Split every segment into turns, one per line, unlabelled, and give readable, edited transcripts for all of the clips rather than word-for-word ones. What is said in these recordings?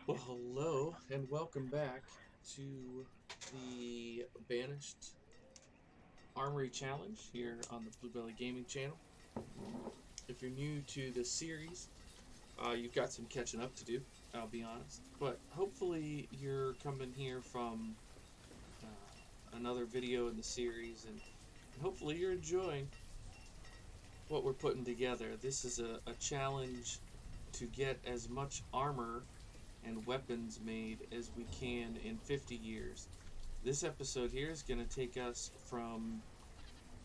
Well, hello and welcome back to the Banished Armory Challenge here on the Bluebelly Gaming channel. If you're new to this series, you've got some catching up to do, I'll be honest. But hopefully you're coming here from another video in the series, and hopefully you're enjoying what we're putting together. This is a challenge to get as much armor and weapons made as we can in 50 years. This episode here is going to take us from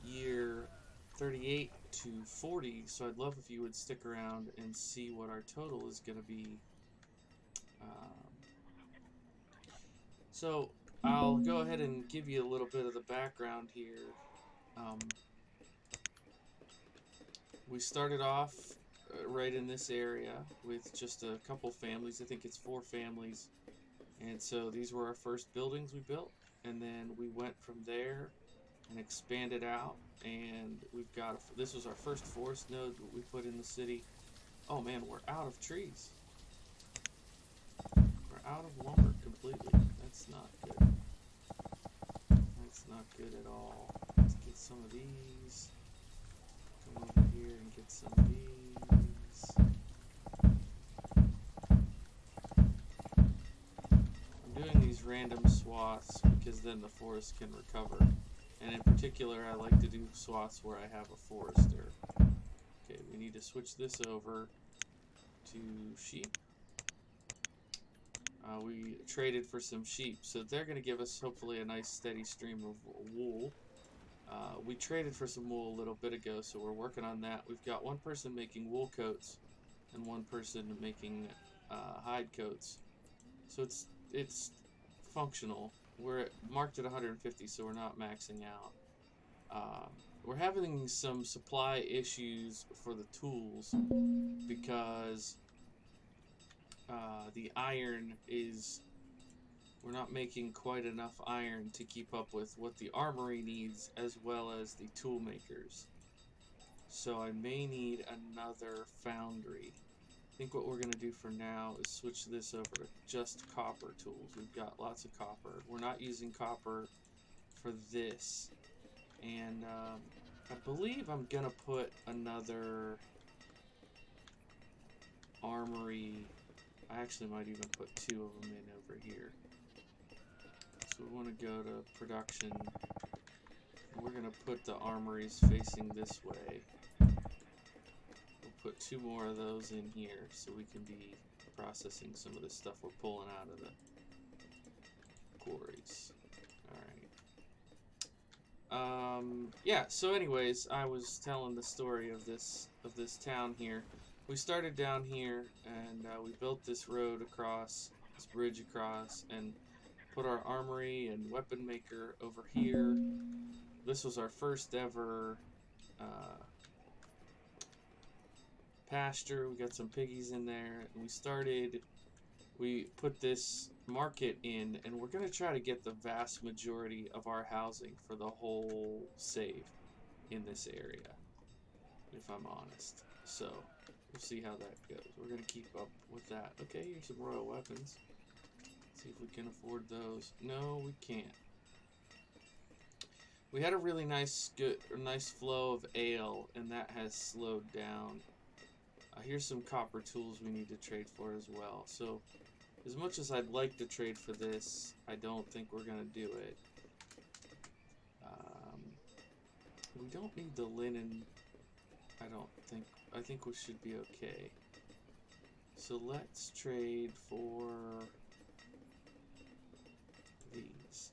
year 38 to 40, so I'd love if you would stick around and see what our total is going to be. Um, so I'll go ahead and give you a little bit of the background here. Um, we started off right in this area with just a couple families. I think it's 4 families. And so these were our first buildings we built. And then we went from there and expanded out. And we've got, this was our first forest node that we put in the city. Oh man, we're out of trees. We're out of lumber completely. That's not good. That's not good at all. Let's get some of these. Come over here and get some of these. I'm doing these random swaths because then the forest can recover. And in particular, I like to do swaths where I have a forester. Okay, we need to switch this over to sheep. We traded for some sheep, so they're going to give us hopefully a nice steady stream of wool. We traded for some wool a little bit ago, so we're working on that. We've got one person making wool coats and one person making hide coats. So it's functional. We're marked at 150, so we're not maxing out. Um, we're having some supply issues for the tools because the iron is, we're not making quite enough iron to keep up with what the armory needs as well as the tool makers. So I may need another foundry. I think what we're going to do for now is switch this over to just copper tools. We've got lots of copper. We're not using copper for this. And I believe I'm going to put another armory. I actually might even put 2 of them in over here. So we want to go to production. We're going to put the armories facing this way. We'll put 2 more of those in here so we can be processing some of this stuff we're pulling out of the quarries. Alright. Yeah, so anyways, I was telling the story of this town here. We started down here and we built this road across, this bridge across, and put our armory and weapon maker over here. This was our first ever pasture. We got some piggies in there, and we put this market in, and we're going to try to get the vast majority of our housing for the whole save in this area, if I'm honest. So we'll see how that goes. We're going to keep up with that. Okay, here's some royal weapons. See if we can afford those. No, we can't. We had a really nice flow of ale, and that has slowed down. Here's some copper tools we need to trade for as well. So, as much as I'd like to trade for this, I don't think we're going to do it. We don't need the linen, I don't think. I think we should be okay. So let's trade for these.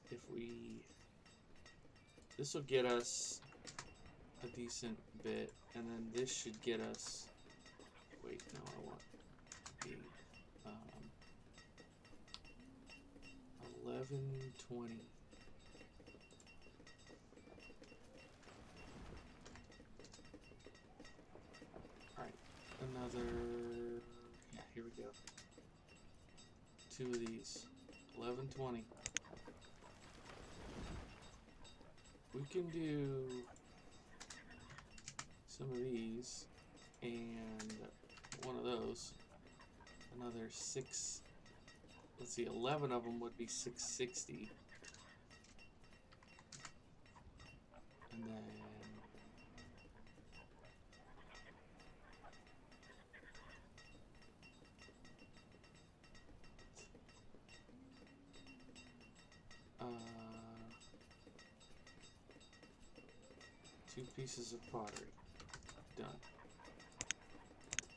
This will get us a decent bit, and then this should get us, wait, no, I want the 1120. Alright, another, yeah, here we go. 2 of these, 1120. We can do some of these and one of those. Another 6 let's see, 11 of them would be 660. And then two pieces of pottery. Done.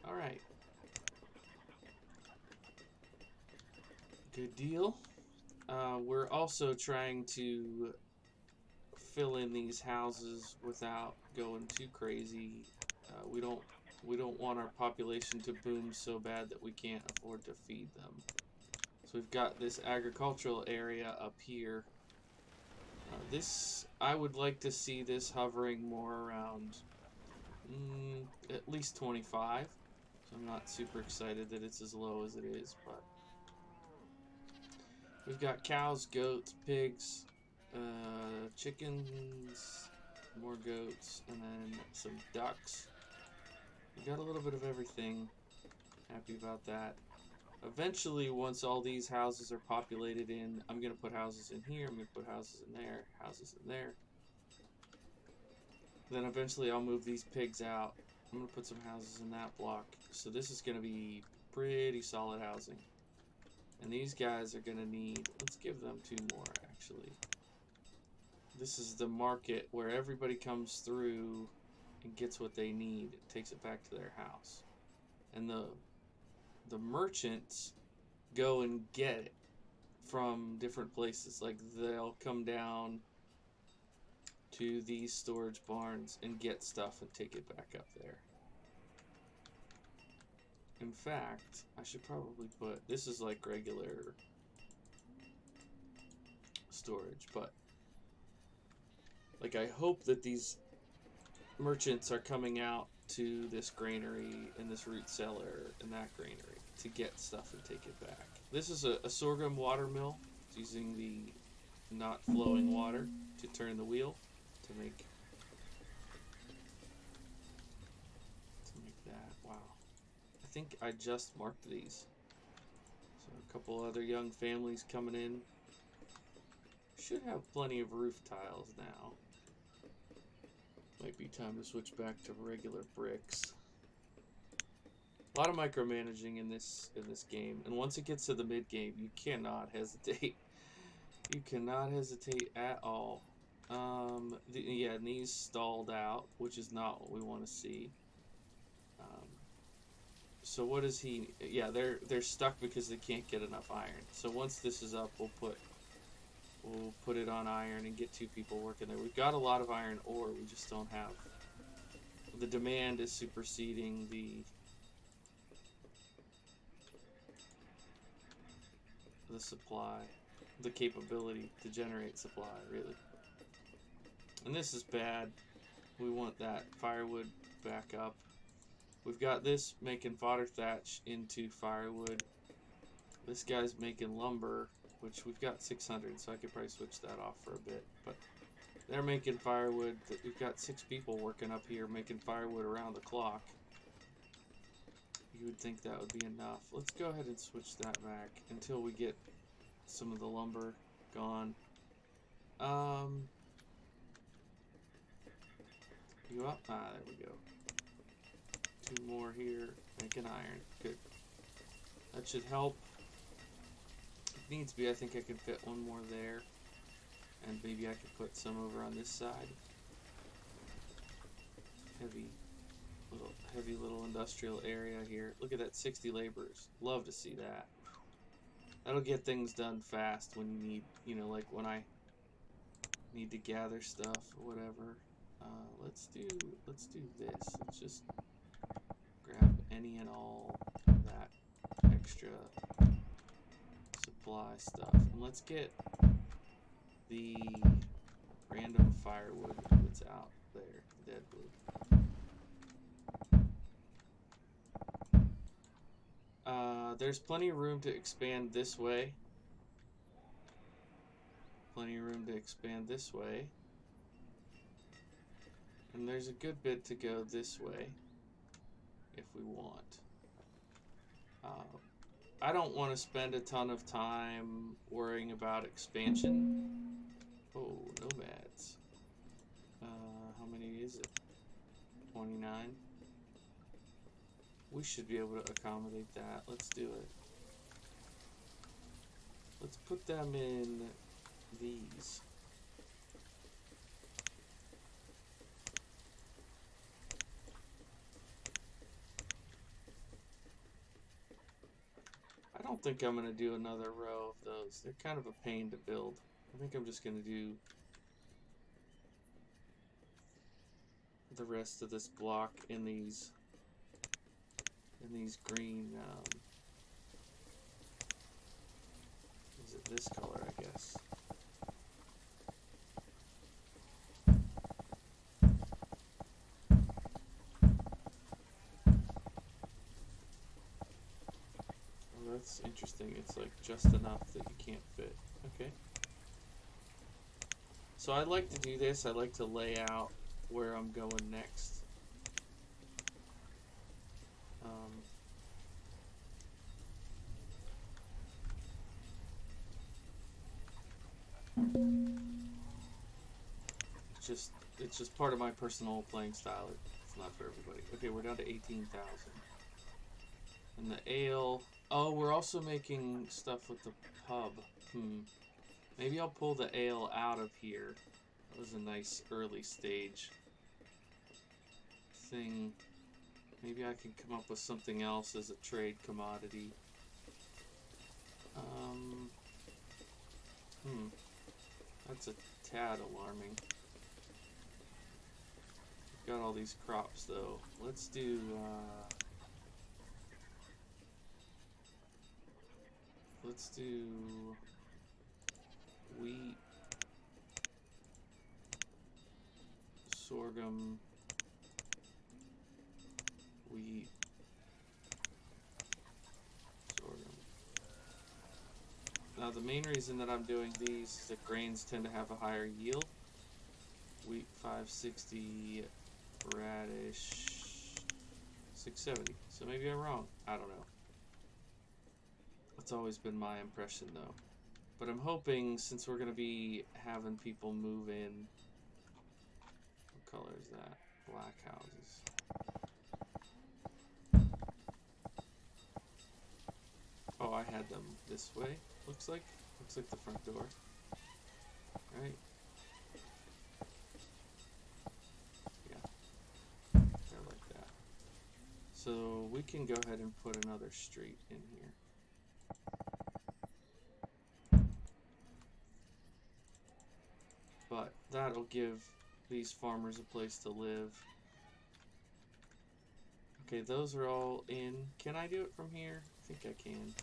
Alright. Good deal. We're also trying to fill in these houses without going too crazy. We don't want our population to boom so bad that we can't afford to feed them. So we've got this agricultural area up here. This, I would like to see this hovering more around at least 25. So I'm not super excited that it's as low as it is, but we've got cows, goats, pigs, chickens, more goats, and then some ducks. We got a little bit of everything. Happy about that. Eventually, once all these houses are populated in, I'm going to put houses in here, I'm going to put houses in there, houses in there. Then eventually I'll move these pigs out. I'm going to put some houses in that block. So this is going to be pretty solid housing. And these guys are going to need, let's give them 2 more actually. This is the market where everybody comes through and gets what they need, takes it back to their house. And the merchants go and get it from different places. Like they'll come down to these storage barns and get stuff and take it back up there. In fact, I should probably put, this is like regular storage, but like I hope that these merchants are coming out to this granary and this root cellar and that granary to get stuff and take it back. This is a sorghum water mill. It's using the not flowing water to turn the wheel to make that. Wow. I think I just marked these. So a couple other young families coming in. Should have plenty of roof tiles now. Might be time to switch back to regular bricks. A lot of micromanaging in this game, and once it gets to the mid game, you cannot hesitate. You cannot hesitate at all. Yeah, and these stalled out, which is not what we want to see. So what is he? Yeah, they're stuck because they can't get enough iron. So once this is up, we'll put it on iron and get 2 people working there. We've got a lot of iron ore, we just don't have. The demand is superseding the supply, the capability to generate supply, really. And this is bad. We want that firewood back up. We've got this making fodder thatch into firewood. This guy's making lumber, which we've got 600, so I could probably switch that off for a bit. But they're making firewood. We've got 6 people working up here making firewood around the clock. You would think that would be enough. Let's go ahead and switch that back until we get some of the lumber gone. You up? Ah, there we go. 2 more here, making iron. Good. That should help. If needs be, I think I can fit 1 more there. And maybe I could put some over on this side. Heavy little industrial area here. Look at that, 60 laborers. Love to see that. That'll get things done fast when you need, you know, like when I need to gather stuff or whatever. Let's do this. Let's just grab any and all that extra supply stuff. And let's get the random firewood that's out there, deadwood. There's plenty of room to expand this way. Plenty of room to expand this way. And there's a good bit to go this way if we want. I don't want to spend a ton of time worrying about expansion. Oh, nomads. How many is it? 29. We should be able to accommodate that. Let's do it. Let's put them in these. I don't think I'm going to do another row of those. They're kind of a pain to build. I think I'm just going to do the rest of this block in these green, is it this color, I guess? Oh, that's interesting. It's like just enough that you can't fit. Okay. So I like to do this. I like to lay out where I'm going next. It's just part of my personal playing style. It's not for everybody. Okay, we're down to 18,000. And the ale. Oh, we're also making stuff with the pub. Maybe I'll pull the ale out of here. That was a nice early stage thing. Maybe I can come up with something else as a trade commodity. That's a tad alarming. We've got all these crops though. Let's do wheat, sorghum, wheat, sorghum. Now the main reason that I'm doing these is that grains tend to have a higher yield. Wheat 560, radish 670. So maybe I'm wrong. I don't know. That's always been my impression though. But I'm hoping, since we're going to be having people move in, what color is that? Black houses. Oh, I had them this way, looks like. Looks like the front door. Right? Yeah. They're like that. So we can go ahead and put another street in here. But that'll give these farmers a place to live. Okay, those are all in. Can I do it from here? I think I can.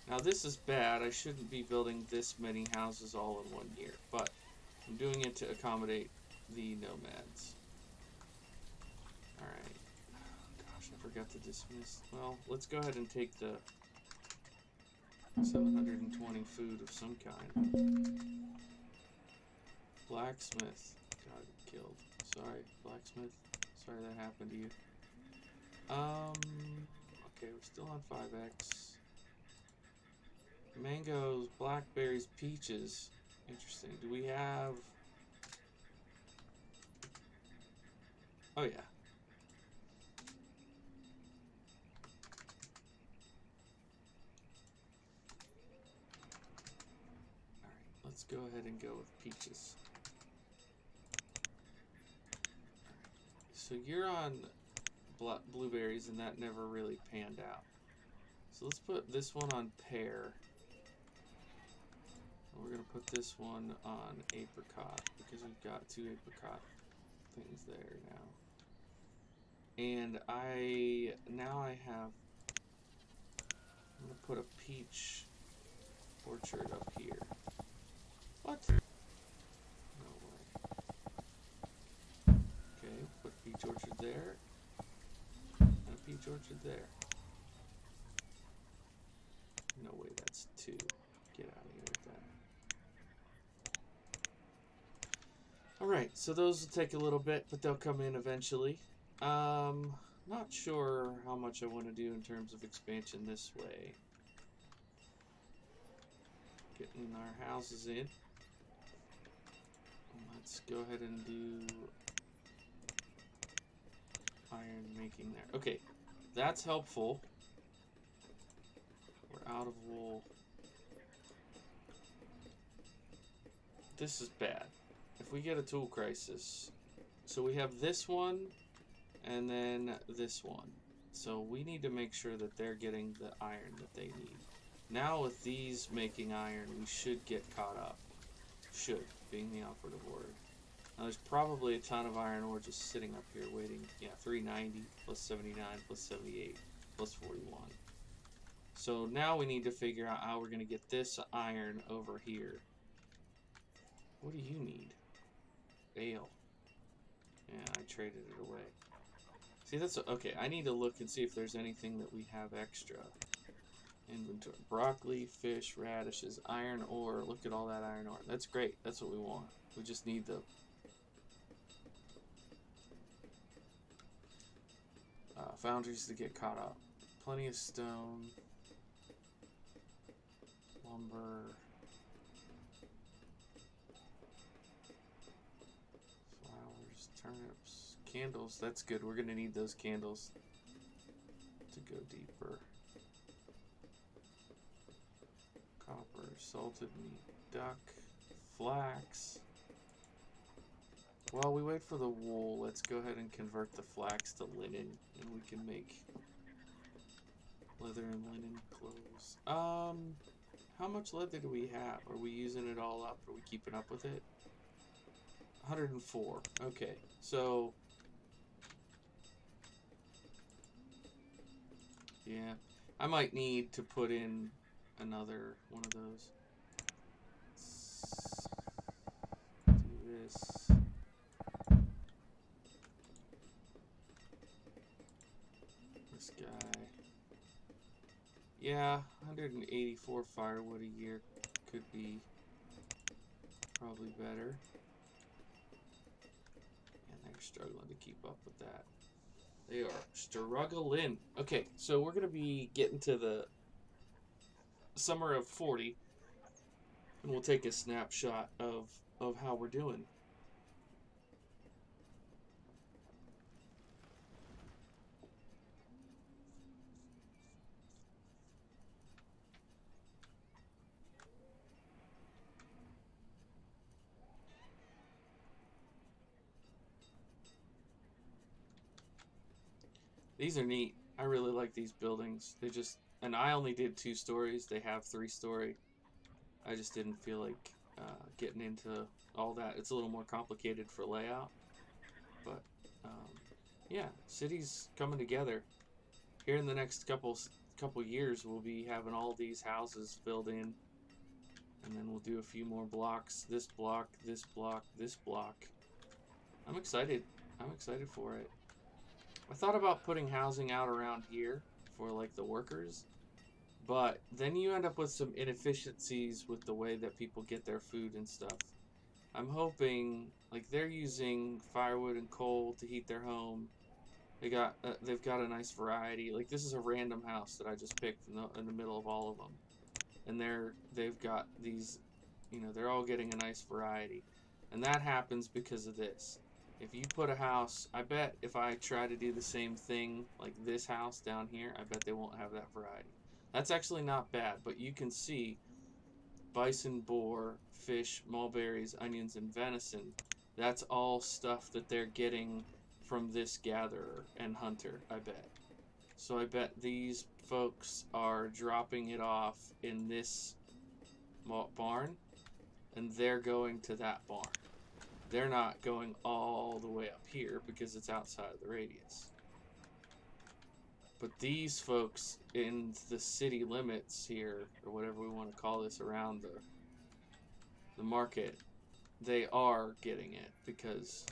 Now this is bad. I shouldn't be building this many houses all in 1 year, but I'm doing it to accommodate the nomads. Alright. Oh, gosh, I forgot to dismiss. Well, let's go ahead and take the 720 food of some kind. Blacksmith got killed. Sorry, blacksmith. Sorry that happened to you. Okay, we're still on 5x. Mangoes, blackberries, peaches. Interesting. Do we have... Oh, yeah. Alright, let's go ahead and go with peaches. So you're on blueberries, and that never really panned out. So let's put this one on pear. And we're going to put this one on apricot, because we've got 2 apricot things there now. And now I have, I'm going to put a peach orchard up here. What? No way. Okay, put a peach orchard there. And a peach orchard there. No way, that's 2. Get out of here with that. Alright, so those will take a little bit, but they'll come in eventually. Not sure how much I want to do in terms of expansion this way. Getting our houses in. Let's go ahead and do iron making there. Okay, that's helpful. We're out of wool. This is bad. If we get a tool crisis, so we have this one and then this one. So we need to make sure that they're getting the iron that they need. Now with these making iron, we should get caught up. Should, being the operative word. Now there's probably a ton of iron ore just sitting up here waiting. Yeah, 390 plus 79 plus 78 plus 41. So now we need to figure out how we're going to get this iron over here. What do you need? Ale. Yeah, I traded it away. See, that's okay. I need to look and see if there's anything that we have extra. Inventory. Broccoli, fish, radishes, iron ore. Look at all that iron ore. That's great. That's what we want. We just need the foundries to get caught up. Plenty of stone. Lumber. Flowers, turnips, candles. That's good. We're going to need those candles to go deeper. Copper, salted meat, duck, flax. While we wait for the wool, let's go ahead and convert the flax to linen, and we can make leather and linen clothes. How much leather do we have? Are we using it all up? Are we keeping up with it? 104. Okay, so yeah, I might need to put in another one of those. Let's do this. This guy. Yeah, 184 firewood a year could be probably better. And they're struggling to keep up with that. They are struggling. Okay, so we're going to be getting to the summer of 40, and we'll take a snapshot of how we're doing. These are neat. I really like these buildings. They just, and I only did 2 stories. They have 3-story. I just didn't feel like getting into all that. It's a little more complicated for layout. But, yeah, cities coming together. Here in the next couple years, we'll be having all these houses filled in. And then we'll do a few more blocks. This block, this block, this block. I'm excited. I'm excited for it. I thought about putting housing out around here for like the workers, but then you end up with some inefficiencies with the way that people get their food and stuff. I'm hoping, like, they're using firewood and coal to heat their home. They've got a nice variety. Like, this is a random house that I just picked in the middle of all of them, and they've got these, you know, they're all getting a nice variety, and that happens because of this. If you put a house, I bet if I try to do the same thing like this house down here, I bet they won't have that variety. That's actually not bad, but you can see bison, boar, fish, mulberries, onions, and venison. That's all stuff that they're getting from this gatherer and hunter, I bet. So I bet these folks are dropping it off in this barn, and they're going to that barn. They're not going all the way up here because it's outside of the radius. But these folks in the city limits here, or whatever we want to call this, around the market, they are getting it because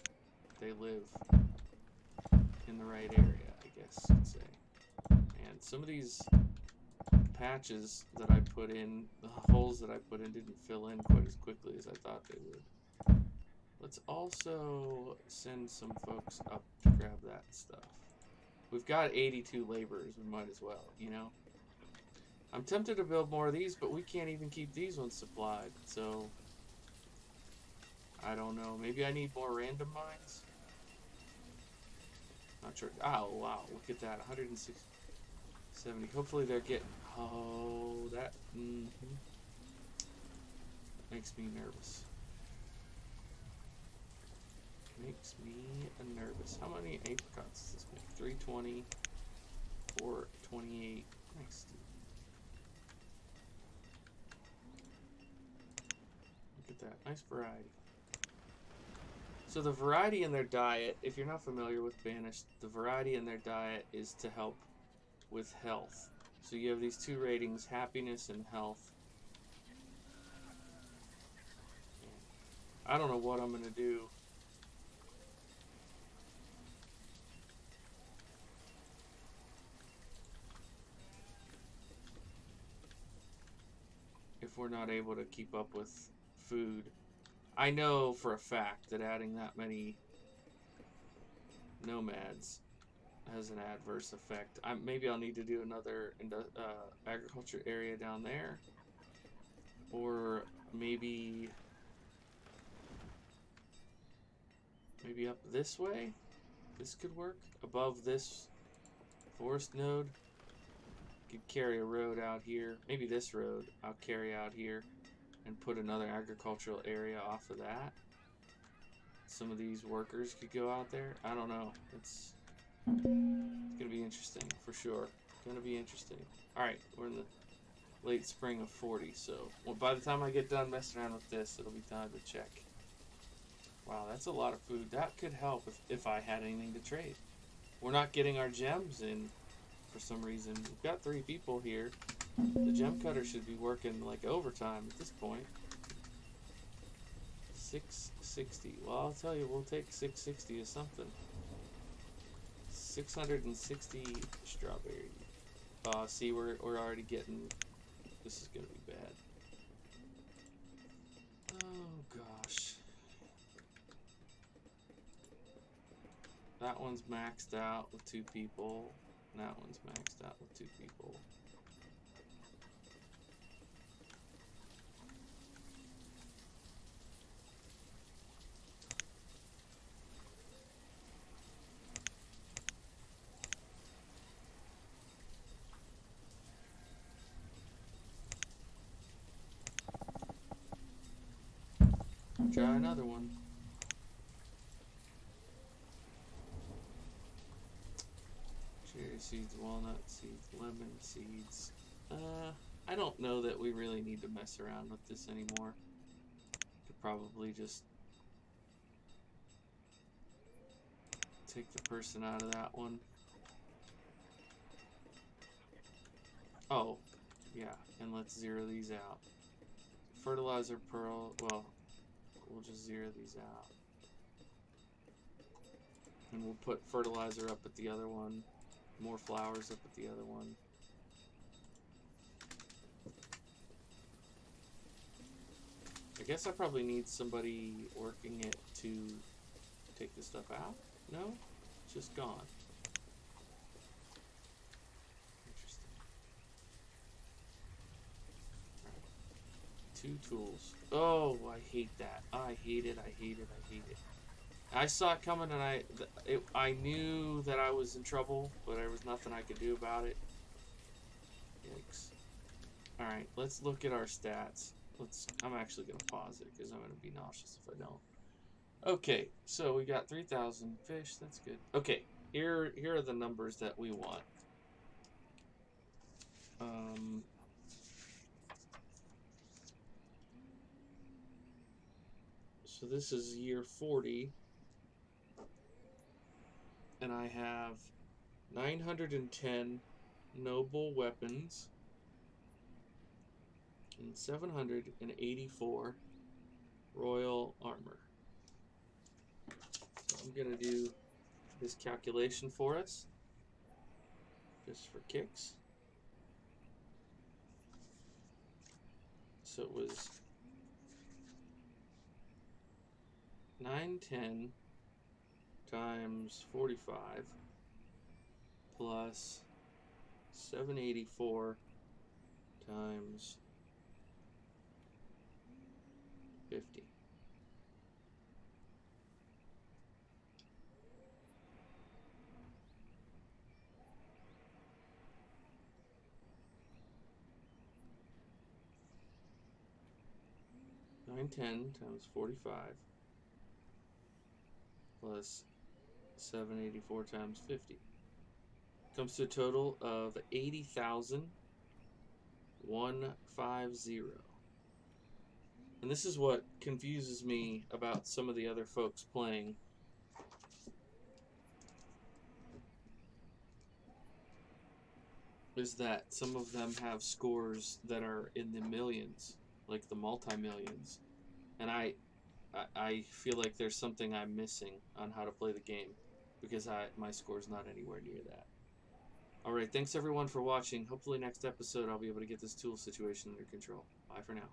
they live in the right area, I guess you'd say. And some of these patches that I put in, the holes that I put in didn't fill in quite as quickly as I thought they would. Let's also send some folks up to grab that stuff. We've got 82 laborers. We might as well, you know. I'm tempted to build more of these, but we can't even keep these ones supplied. So, I don't know. Maybe I need more random mines? Not sure. Oh, wow. Look at that. 170. Hopefully they're getting... Oh, that... Makes me nervous. Makes me nervous. How many apricots does this make? 320, 428. Nice. Look at that. Nice variety. So the variety in their diet, if you're not familiar with Banished, the variety in their diet is to help with health. So you have these two ratings, happiness and health. I don't know what I'm going to do. If we're not able to keep up with food. I know for a fact that adding that many nomads has an adverse effect. Maybe I'll need to do another agriculture area down there. Or maybe up this way? This could work. Above this forest node. Could carry a road out here. Maybe this road I'll carry out here and put another agricultural area off of that. Some of these workers could go out there. I don't know. It's gonna be interesting for sure. Gonna be interesting. Alright, we're in the late spring of 40, so by the time I get done messing around with this, it'll be time to check. Wow, that's a lot of food. That could help if I had anything to trade. We're not getting our gems in for some reason. We've got 3 people here. The gem cutter should be working like overtime at this point. 660. Well, I'll tell you, we'll take 660 as something. 660 strawberry. See, we're already getting... This is gonna be bad. Oh, gosh. That one's maxed out with 2 people. And that one's maxed out with 2 people. Try another one. Cherry seeds, walnut seeds, lemon seeds. I don't know that we really need to mess around with this anymore. Could probably just take the person out of that one. Oh, yeah, and let's zero these out. Fertilizer, pearl, well, we'll just zero these out. And we'll put fertilizer up at the other one. More flowers up at the other one. I guess I probably need somebody working it to take this stuff out. No? It's just gone. Interesting. Alright. 2 tools. Oh, I hate that. I hate it, I hate it, I hate it. I saw it coming and I knew that I was in trouble, but there was nothing I could do about it. Yikes. Alright, let's look at our stats. I'm actually going to pause it because I'm going to be nauseous if I don't. Okay, so we got 3,000 fish. That's good. Okay, here are the numbers that we want. So this is year 40. And I have 910 noble weapons and 784 royal armor. So I'm going to do this calculation for us, just for kicks. So it was 910 times 45 plus 784 times 50. $910 times 45 plus 784 times 50 comes to a total of 80,150. And this is what confuses me about some of the other folks playing. Is that some of them have scores that are in the millions, like the multi-millions. And I feel like there's something I'm missing on how to play the game because my score's not anywhere near that. Alright, thanks everyone for watching. Hopefully next episode I'll be able to get this tool situation under control. Bye for now.